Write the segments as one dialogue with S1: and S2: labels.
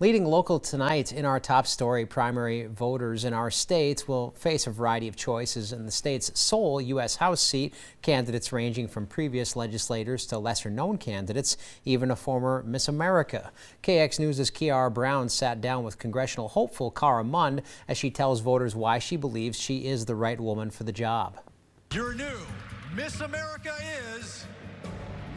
S1: Leading local tonight in our top story, primary voters in our state will face a variety of choices in the state's sole U.S. House seat. Candidates ranging from previous legislators to lesser-known candidates, even a former Miss America. KX News' Cara Mund sat down with congressional hopeful Cara Mund as she tells voters why she believes she is the right woman for the job.
S2: Your new Miss America is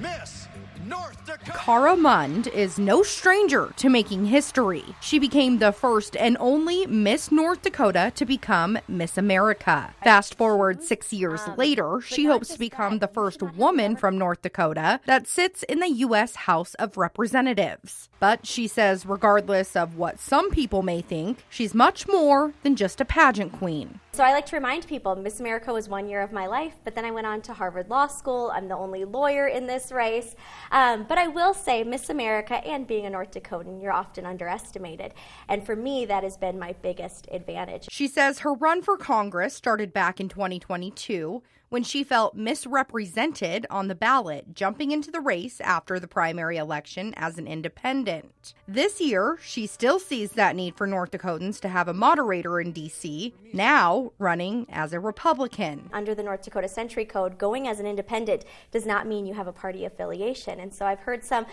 S2: Miss North Dakota.
S3: Cara Mund is no stranger to making history. She became the first and only Miss North Dakota to become Miss America. Fast forward 6 years later, she hopes to become the first woman from North Dakota that sits in the U.S. House of Representatives. But she says regardless of what some people may think, she's much more than just a pageant queen.
S4: So I like to remind people, Miss America was 1 year of my life, but then I went on to Harvard Law School. I'm the only lawyer in this race. But I will say Miss America and being a North Dakotan, you're often underestimated. And for me, that has been my biggest advantage.
S3: She says her run for Congress started back in 2022 when she felt misrepresented on the ballot, jumping into the race after the primary election as an independent. This year, she still sees that need for North Dakotans to have a moderator in D.C., now running as a Republican.
S4: Under the North Dakota Century Code, going as an independent does not mean you have a party affiliation. And so I've heard some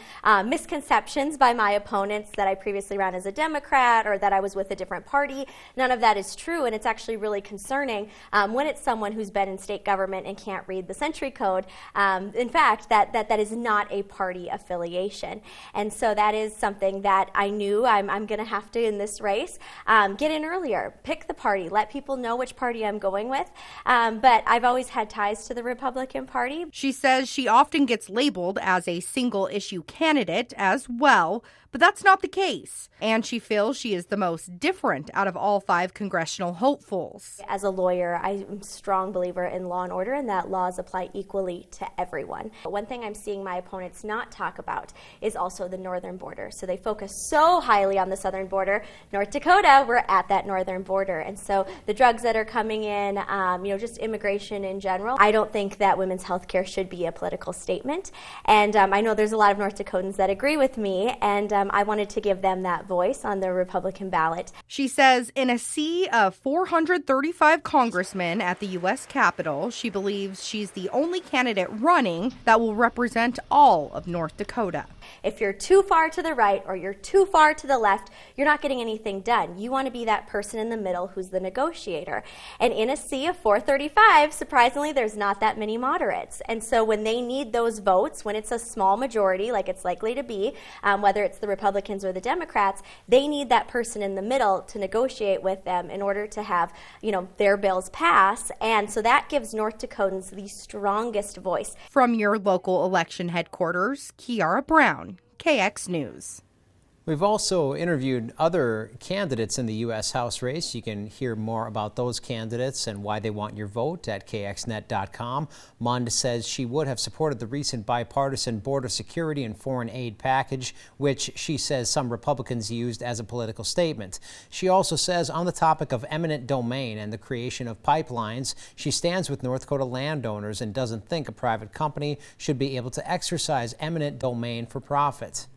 S4: misconceptions by my opponents that I previously ran as a Democrat or that I was with a different party. None of that is true, and it's actually really concerning when it's someone who's been in state government and can't read the Century Code. In fact, that is not a party affiliation. And so that is something that I knew I'm going to have to, in this race, get in earlier, pick the party, let people know which party I'm going with. But I've always had ties to the Republican Party.
S3: She says she often gets labeled as a single-issue candidate as well, but that's not the case. And she feels she is the most different out of all 5 congressional hopefuls.
S4: As a lawyer, I'm a strong believer in law and order and that laws apply equally to everyone. But one thing I'm seeing my opponents not talk about is also the northern border. So they focus so highly on the southern border. North Dakota, we're at that northern border. And so the drugs that are coming in, just immigration in general, I don't think that women's health care should be a political statement. And I know there's a lot of North Dakotans that agree with me, and I wanted to give them that voice on the Republican ballot.
S3: She says in a sea of 435 congressmen at the U.S. Capitol, she believes she's the only candidate running that will represent all of North Dakota.
S4: If you're too far to the right or you're too far to the left, you're not getting anything done. You want to be that person in the middle who's the negotiator. And in a sea of 435, surprisingly, there's not that many moderates. And so when they need those votes, when it's a small majority, like it's likely to be, whether it's the Republicans or the Democrats, they need that person in the middle to negotiate with them in order to have, their bills pass. And so that gives North Dakotans the strongest voice.
S3: From your local election headquarters, Cara Mund, KX News.
S1: We've also interviewed other candidates in the U.S. House race. You can hear more about those candidates and why they want your vote at kxnet.com. Mund says she would have supported the recent bipartisan border security and foreign aid package, which she says some Republicans used as a political statement. She also says on the topic of eminent domain and the creation of pipelines, she stands with North Dakota landowners and doesn't think a private company should be able to exercise eminent domain for profit.